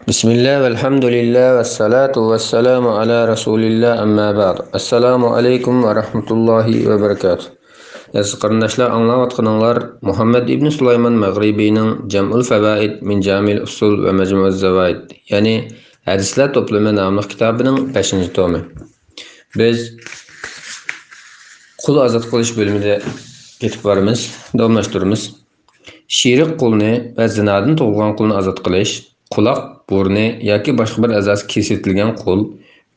Bismillah, velhamdülillah, ve salatu ve selamu ala Resulillah, amma ba'd. Assalamu alaikum ve rahmetullahi ve berekatuh. Aziz qarindoshlar, anglayotganinglar Muhammad ibn Sulayman Maghribining Jam'ul Fawaid min Jamil Usul ve Majmu'uz Zawaid, ya'ni Hadislar to'plami nomli kitobining 5-tomi. Biz qul azod qilish bo'limida ketib boramiz, davomlashtiramiz. Shirik qulni va zinodan tug'ilgan qulni azod qilish, quloq, burni yoki boshqa bir a'zosi kesilgan qul,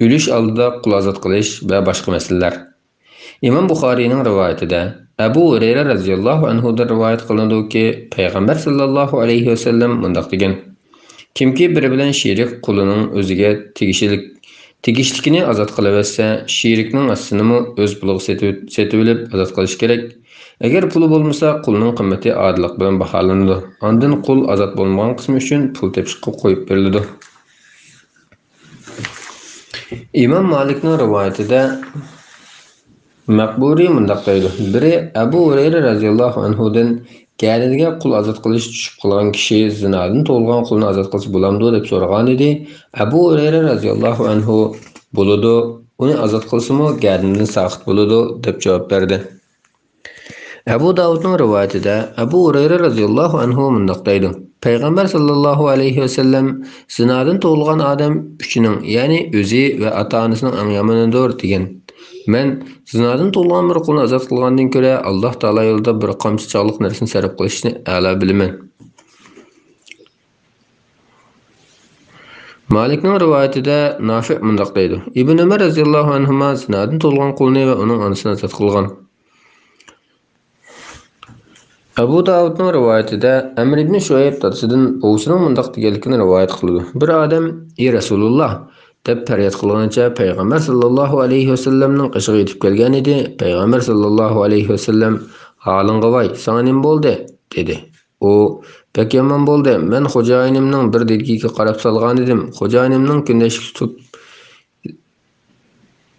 o'lish oldida qul azod qilish va boshqa masalalar. Imom Buxoriyning rivoyatida Abu Hurayra radhiyallohu anhu da rivoyat qilinadiki, payg'ambar sallallohu alayhi vasallam mundaq degan: Kimki biri bilan shirik qulining o'ziga tegishlikini azod qilaversa, shirikning aslini o'z puliga setib olib azod qilish kerak. Agar puli bo'lmasa, qulning qimmati adillik bilan baholanadi. Ondan qul azod bo'lmagan qismi uchun pul tepishga qo'yib beriladi. Imom Malikning rivoyatida Maqburi mundaq deydi: Biri Abu Hurayra radhiyallohu anhudan Kadiga qul azod qilish tushib qolgan kishi zinodan tug'ilgan qulni azod qilsa bo'lamdi deb so'ragan edi. Abu Hurayra radhiyallohu anhu bo'ladi, uni azod qilsa-mu Kadidan saqit bo'ladi deb javob berdi. Abu Davudning rivoyatida Abu Hurayra radhiyallohu anhu mundaq deydi: Payg'ambar sallallohu alayhi vasallam zinodan tug'ilgan odam uchining, ya'ni o'zi va ota-onasining eng yomonidir degan. Men zinodan tug'ilgan bir qulni azod qilgandan ko'ra Alloh taolo yo'lida bir qamchi chog'liq narsani sarf qilishni a'lo bilaman. Malikning rivoyatida Nafi' mundaq deydi: Ibn Umar radhiyallohu anhu zinodan tug'ilgan qulni va uning onasini azod qilgan. Abu Davudning rivoyatida Amr ibn Shuayb dadasidan o'zining mundaq deganligini rivoyat qildi. Bir odam: "Ey Rasululloh" deb faryod qilgancha payg'ambar sallallohu alayhi vasallamning qishig'iga yetib kelgan edi. Payg'ambar sallallohu alayhi vasallam: "Holingga voy, sana nima bo'ldi?" dedi. U: "Pek yomon bo'ldi. Men xo'jayinimning bir dedigiga qarab salgan edim. Xo'jayinimning kundashlik tutib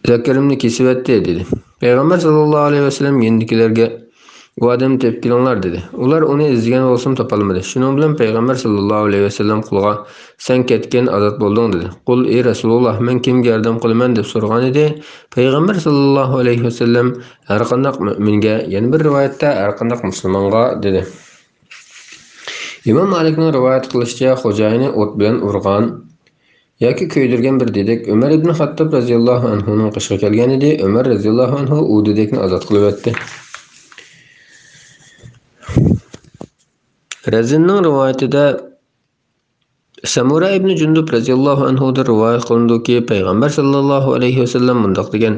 zakarimni kesib etdi" dedi. Payg'ambar sallallohu alayhi vasallam yendikilarga: "Bu odam tepkilinglar" dedi. Ular uni izlagan bo'lsam topolmadi. Shuning bilan payg'ambar sallallohu alayhi vasallam qulga: "Sen ketgan azod bo'lding" dedi. Qul: "Ey Rasululloh, men kimga yordam qilaman" deb so'ragan edi. Payg'ambar sallallohu alayhi vasallam har qanday mu'minga, yana bir rivoyatda har qanday musulmonga dedi. Imom Malikning rivoyat qilishicha, xo'jayini o't bilan urgan yoki ko'ydirgan bir dedek Umar ibn Xattob radhiyallohu anhu ning qishga kelgan edi. Umar radhiyallohu anhu u dedekni azod qilib etdi. Razinning rivoyatida Samura ibn Jundub radhiyallohu anhu da rivoyat qilindiki, payg'ambar sallallohu alayhi vasallam mundaq degan: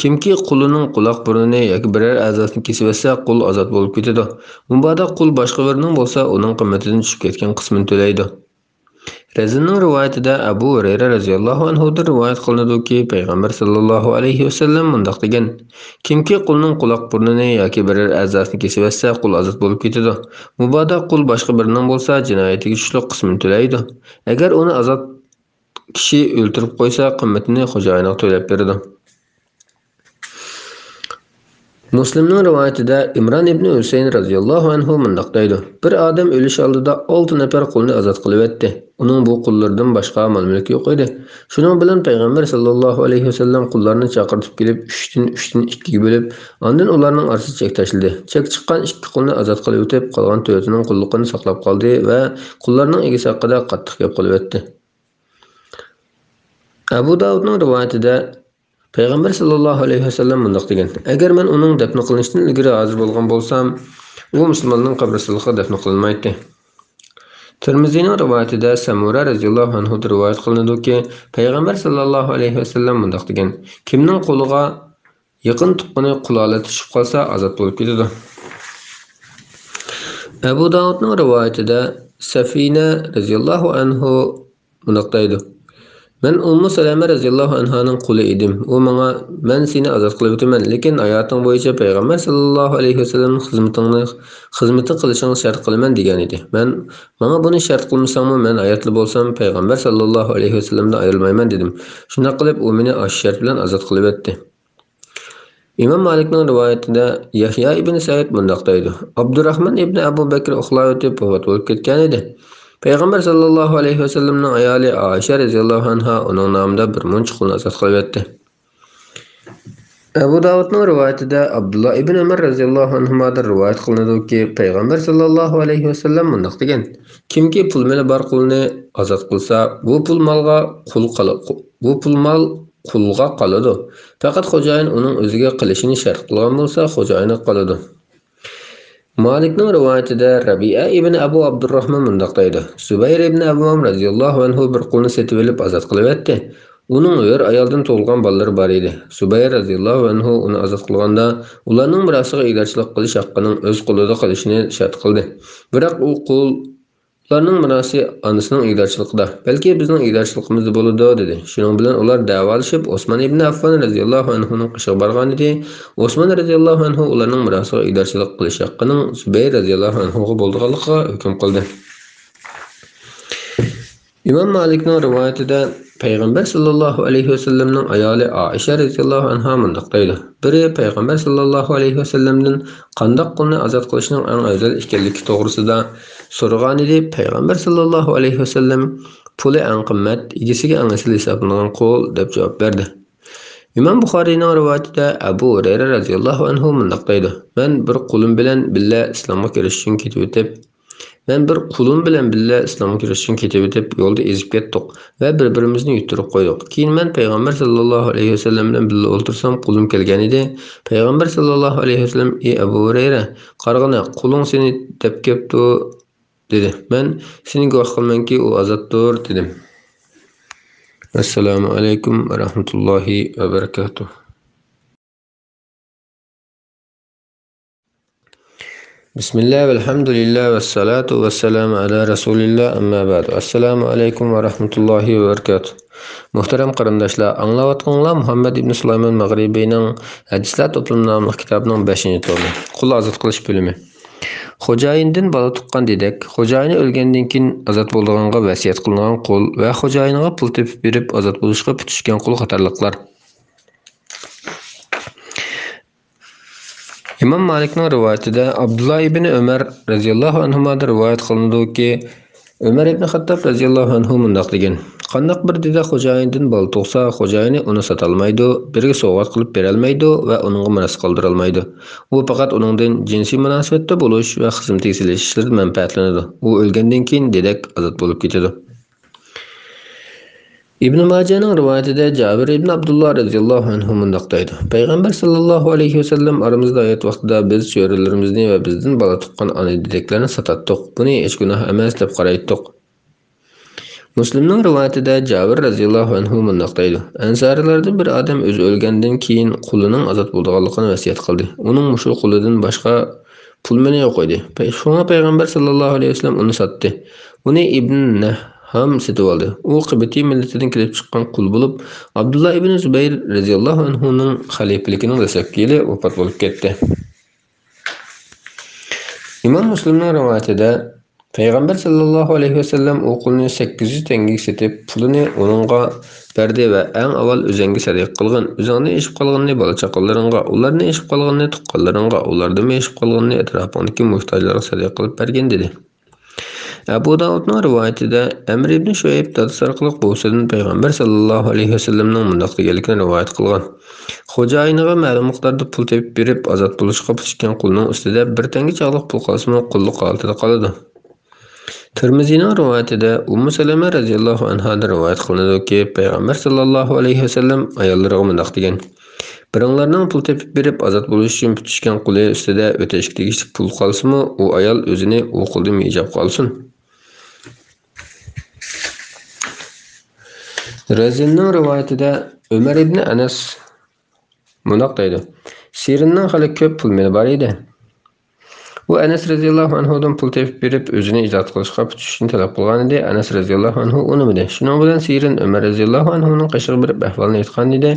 Kimki qulining quloq burnini yoki biror a'zosini kesib olsa, qul azod bo'lib ketadi. Mubada qul boshqa birining bo'lsa, uning qimmatidan tushib ketgan qismini to'laydi. Razinning rivoyatida Abu Hurayra radhiyallohu anhu da rivoyat qilinadiki, payg'ambar sallallohu alayhi vasallam mundaq degan: Kimki qulning quloq burnini yoki biror a'zosini kesib olsa, qul azod bo'lib ketadi. Mubada qul boshqa birining bo'lsa, jinoyatiga tushlik qismini to'laydi. Agar uni azod kishi o'ltirib qo'ysa, qimmatini xo'jayiniga to'lab beradi. Muslimning rivoyatida Imron ibn Husayn radhiyallohu anhu mundaq deydi: Bir odam o'lish oldida 6 nafar qulni azod qilib etdi. Uning bu qullardan boshqa mol-mulki yo'q edi. Shuning bilan payg'ambar sallallohu alayhi vasallam qullarni chaqirib kelib 3dan 2ga bo'lib, ondan ularning orasiga chek tashladi. Chek chiqqan 2 qulni azod qilib o'tib, qolgan 4ning qulluqini saqlab qoldi va qullarning egasi haqida qattiq gap qilib etdi. Abu Davudning rivoyatida payg'ambar sallallohu alayhi vasallam mundaq degan: Agar men uning dafn qilinishidan ilgari hozir bo'lgan bo'lsam, u musulmonning qabristoniga dafn qilinmaydi. Tirmiziyning rivoyatida Samura radhiyallohu anhu rivoyat qilinadiki, payg'ambar sallallohu alayhi vasallam mundaq degan: Kimning qo'liga yaqin tuqqani quloqla tushib qolsa, azod bo'lib ketadi. Abu Davudning rivoyatida Safina radhiyallohu anhu mundaq deydi: Men Ummu Salama radhiyallohu anhaning quli edim. U menga: "Men seni azod qilib o'taman, lekin hayoting bo'yicha payg'ambar sallallohu alayhi vasallamning xizmatini qilishingni shart qilaman" degan edi. Menga buni shart qilmasangmi, men hayotli bo'lsam payg'ambar sallallohu alayhi vasallamdan ayrilmayman dedim. Shunday qilib, u meni osh shart bilan azod qilib etdi. Imom Malikning rivoyatida Yahya ibn Sa'id mundaq deydi: Abdurrahman ibn Abu Bakr uxlab o'tib vafot bo'lib ketgan edi. Peygamber sallallahu aleyhi ve sellem'nin ayali Aişe radhiyallohu anha onun namida bir muncha qulni azod qilib etdi. Abu Davudning rivoyatida Abdullah ibn Umar radhiyallohu anhudan rivoyat qilinadiki, Payg'ambar sallallohu alayhi va sallam mundoq degan: Kimki pul mali bor qulni azod qilsa, bu pul mal qulga qoladi. Faqat xo'jayin uning o'ziga qilishini shart qilgan bo'lsa, xo'jayini qoladi. Malikning rivoyatida Rabi'a ibn Abu Abdurrahman mundoq deydi: Zubayr ibn Awwam radhiyallohu anhu bir qulni setib olib azod qilib etdi. Uning o'r ayoldan tug'ilgan bolalari bor edi. Zubayr radhiyallohu anhu uni azod qilganda, ularning birasiga egachlik qilish haqqining o'z qo'lida qolishini shart qildi. Biroq u qullarning birasi onasining egachligida, balki bizning egachligimizda bo'ladi dedi. Shuning bilan ular davolashib, Osman ibn Affan radhiyallohu anhuning qishiga borgan edi. Osman radhiyallohu anhu ularning birasiga egachlik qilish haqqining Zubayr radhiyallohu anhuga bo'lganligiga hukm qildi. İmam Malikning rivoyatida Payg'ambar sallallohu alayhi va sallamning ayoli Aisha radhiyallohu anha mundoq deydi: Biri Payg'ambar sallallohu alayhi va sallamdan qandoq qulni azod qilishning eng afzal ekanligi to'g'risida so'ragan edi. Payg'ambar sallallohu alayhi va sallam puli eng qimmat, egasiga eng asl hisoblangan qul deb javob berdi. İmam Buxoriyning rivoyatida Abu Hurayra radhiyallohu anhu mundoq deydi: Men bir qulim bilan billa islomga kirish uchun ketib o'tib yo'lda ezib ketdik va bir-birimizni yuttirib qo'ydik. Keyin men Payg'ambar sallallohu alayhi va sallam bilan birga o'ltirsam, qulim kelgan edi. Payg'ambar sallallohu alayhi va sallam: "Ey Abu Hurayra, qarag'ana, quling seni deb kepti" dedi. Men seni guvoh qilmanki, u azoddir dedim. Assalomu alaykum va rahmatullohi va barakatuh. Bismillah velhamdülillah ve salatu ve selamu ala Resulillah amma ba'du. Assalamu alaykum ve rahmetullahi ve barakatuh. Muhterem qarindoshlar, anglayotganlar Muhammad ibn Sulaymon Mag'ribiyning Hadislar to'plami nomli kitobining 5-tomi. Qul azod qilish bo'limi. Xo'jayindan bola tuqqan dedik. Xo'jayini o'lgandan keyin azod bo'lganga vasiyat qilingan qul va xo'jayiniga pul tepib berib azod bo'lishga tutishgan qul qatorliqlar. İmam Malikning rivoyatida Abdullah ibn Umar radhiyallohu anhudan rivoyat qilinadiki, Umar ibn Xattob radhiyallohu anhu mundoq degan: Qandoq bir deda xo'jayindan bola tug'sa, xo'jayini uni sota olmaydi, birga sovg'at qilib bera olmaydi va uningga miros qoldira olmaydi. U faqat uningdan jinsiy munosabatda bo'lish va xizmat etilishlardan manfaatlanadi. U o'lgandan keyin dedak azod bo'lib ketadi. İbn Majahning rivoyatida Jabir ibn Abdullah radhiyallohu anhu mundoq deydi: Payg'ambar sallallohu alayhi va sallam aramizda hayot vaqtida biz cho'rilarimizni va bizdan bola tuqqan ona dedeklarni sotatdik. Buni hech gunoh emas deb qaraydik. Muslimning rivoyatida Jabir radhiyallohu anhu mundoq deydi: Ansarilardan bir odam o'zi o'lgandan keyin qulining azod bo'lganligini vasiyat qildi. Uning mushu qulidan boshqa pul meni yo'q edi. Payg'ambar sallallohu alayhi va sallam uni sotdi. Uni Ibn ham setib oldi. U Qibti millatidan kelib chiqqan qul bo'lib, Abdullah ibn Zubayr radhiyallohu anhuning xalifaligining dastlabki yili vafot bo'lib ketdi. Imom Muslimning rivoyatida Payg'ambar sallallohu alayhi va sallam u qulni 800 tengaga setib, pulini uningga berdi va eng avval o'zingga sadiq qilgin. O'zingni eshib qolganini bola-chaqalaringga, ularni eshib qolganini tuqqanlaringga, ulardan eshib qolganini atrofingdagi muhtojlarga sadiq qilib bergin dedi. Abu Davudning rivoyatida Amr ibn Shuayb dadasi orqali Bo'sadan Payg'ambar sallallohu alayhi va sallamning mundoq deganligini rivoyat qilgan. Xo'jayiniga ma'lum miqdorda pul tepib berib azod bo'lishga pishgan qulning ustida bir tanga chog'liq pul qolsa, qullik holatida qoladi. Tirmiziyning rivoyatida Ummu Salama radhiyallohu anhadan rivoyat qilinadiki, Payg'ambar sallallohu alayhi va sallam ayollariga mundoq degan: Biringlarning pul tepib berib azod bo'lish uchun tutishgan quli ustida o'tashga tegishli pul qolsa-mu, u ayol o'zini u quldan mejab qolsin. Razinning rivoyatida Umar ibn Anas mundoq deydi: Sirinning hali ko'p pul meni bor edi. U Anas radhiyallohu anhudan pul tepib berib o'zini ijod qilishga tutishni talab qilgan edi. Anas radhiyallohu anhu unimidi. Shuning bilan Sirin Umar radhiyallohu anhuning qishiga berib ahvolni aytgan edi.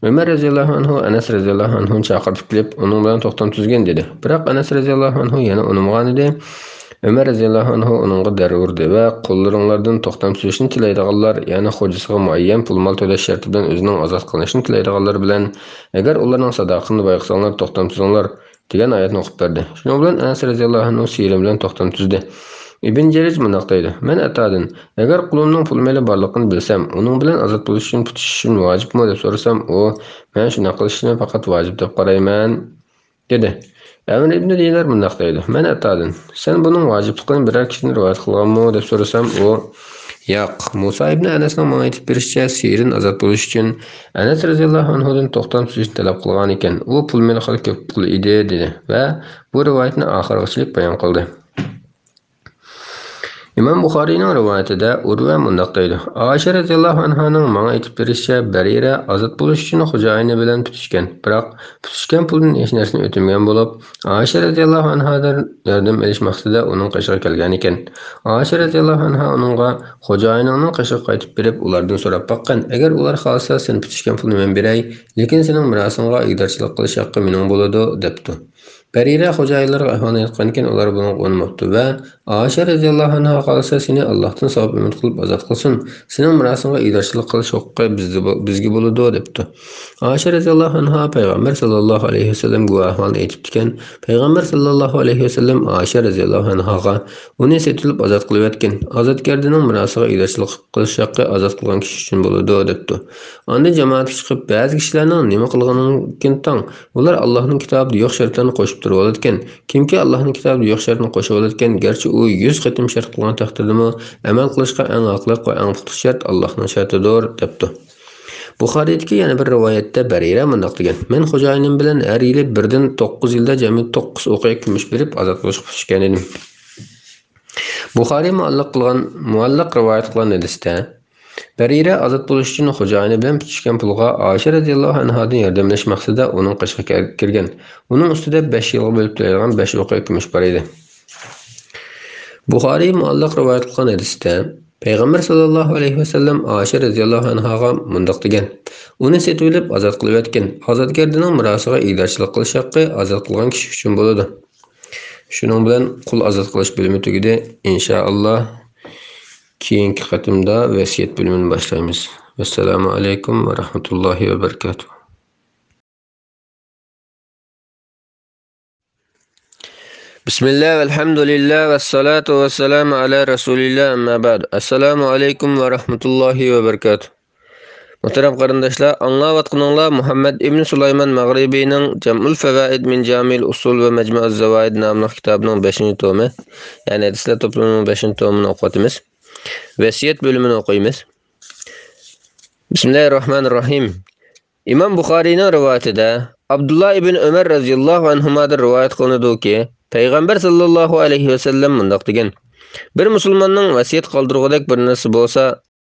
Umar radhiyallohu anhu Anas radhiyallohu anhuni chaqirib kelib, uning bilan to'xtam tuzgan dedi. Biroq Anas radhiyallohu anhu yana unimgan edi. Umar radhiyallohu anhu uningga dar urdi va qullaringlardan to'xtam tuzishni tilaydiganlar, ya'ni xo'jasiga muayyan pul mol to'lash sharti bilan o'zining ozod qilinishini tilaydiganlar bilan agar ularning sadoqatini bayqasanglar to'xtam tuzinglar degan oyatni o'qib berdi. Shuning bilan Anas radhiyallohu anhu Sirin bilan to'xtam tuzdi. İbn Jeriz mundaq deydi. Men atadan, agar qulimning pul meli barligini bilsam, uning bilan ozod bo'lish uchun tutishim vojibmi deb so'rasam, u men shuni qilishni faqat vojib deb qarayman dedi. Amr ibn Dinar mundaq deydi. Men atadan, sen buning vojibligini biror kishini rivoyat qilganmi deb so'rasam, u yo'q. Musa ibn Anasning menga aytib berishicha, sirin ozod bo'lish uchun Anas roziyallohu anhudan to'xtam tutishni talab qilgan ekan. U pul meli ko'p pul edi dedi va bu rivoyatni oxirigacha bayon qildi. İmam Buxariyning rivoyatida Urva mundaq deydi. Aisha radhiyallohu anhaning menga aytib berishicha, Barira ozod bo'lish uchun xo'jayini bilan tutishgan. Biroq tutishgan puldan hech narsani o'tmagan bo'lib, Aisha radhiyallohu anhadan yordam olish maqsadida uning qishig'iga kelgan ekan. Aisha radhiyallohu anha uningga xo'jayinining qishig'i qaytib berib, ulardan so'rab baqqan, agar ular xolsa sen tutishgan pulni men beray, lekin sening mirosingga ig'dorchilik qilish haqqi mening bo'ladi debdi. Barira xo'jayinlarga ahvolni aytgankin, ular buni qo'nmabdi va Aisha radhiyallohu anha qolsa seni Allohdan savob umid qilib ozod qilsin. Sening mirosingga ig'dorchilik qilish huquqi bizga bo'ladi debdi. Aisha radhiyallohu anha payg'ambar sallallohu alayhi vasallam bu ahvolni aytibdikan, payg'ambar sallallohu alayhi vasallam Aisha radhiyallohu anhaga uni setilib ozod qilib etgan. Ozodgardining mirosiga ig'dorchilik qilish haqqi ozod qilgan kishi uchun bo'ladi debdi. Onda jamoat chiqib ba'zi kishilarning nima qilganidan tang, ular Allohning kitobida yo'q shartlarni qo'shib turib olayotgan. Kimki Allohning kitobida yo'q shartni qo'shib olayotgan, garchi u 100 qatim shart qilgan taqdirdami, amal qilishga eng aqliy va eng puxta shart Allohning shartidir debdi. Buxoriydagi yana bir rivoyatda Barira mundaq degan: "Men xo'jayinim bilan har yili birdan 9 yilda jami 9 o'qiy kumush berib ozod qilishga tushgan edim." Buxoriy muallaq rivoyat qilgan hadisda Barira ozod bo'lish uchun xo'jayini bilan tutishgan pulga Aisha radhiyallohu anhadan yordamlash maqsadida uning qishig'iga kirgan. Uning ustida 5 yilga bo'lib to'laydigan 5 o'qiy kumush bor edi. Buxoriy muallaq rivoyat qilgan hadisda Payg'ambar sallallohu alayhi vasallam Aisha radhiyallohu anhaga mundaq degan: "Uni setib olib ozod qilib etgan. Ozodgardining mirosiga ig'dorchilik qilish haqqi ozod qilgan kishi uchun bo'ladi." Shuning bilan qul ozod qilish bo'limi tugadi. Inshaalloh keyingi qatimda vasiyat bo'limini boshlaymiz. Assalomu alaykum va rahmatullohi va barakatuh. Bismillah, alhamdulillah, vassalatu vassalamu ala rasulillah, amma ba'd. Assalomu alaykum va rahmatullohi va barakatuh. Muhtaram qarindoshlar, anglayotganinglar Muhammad ibn Sulayman Mag'ribiyning Jam'ul Fawaid min Jamil Usul va Majmu'uz Zawaid nomli kitobining 5-tomi, ya'ni hadislar to'plamining 5-tomini o'qiymiz. Vasiyat bo'limini o'qiymiz. Bismillahirrohmanirrohim. Imom Buxoriyning rivoyatida Abdullah ibn Umar radhiyallohu anhudan rivoyat qilinadiki, Payg'ambar sallallohu alayhi vasallam mundaq degan: "Bir musulmonning vasiyat qoldirgudek bir narsa bo'lsa,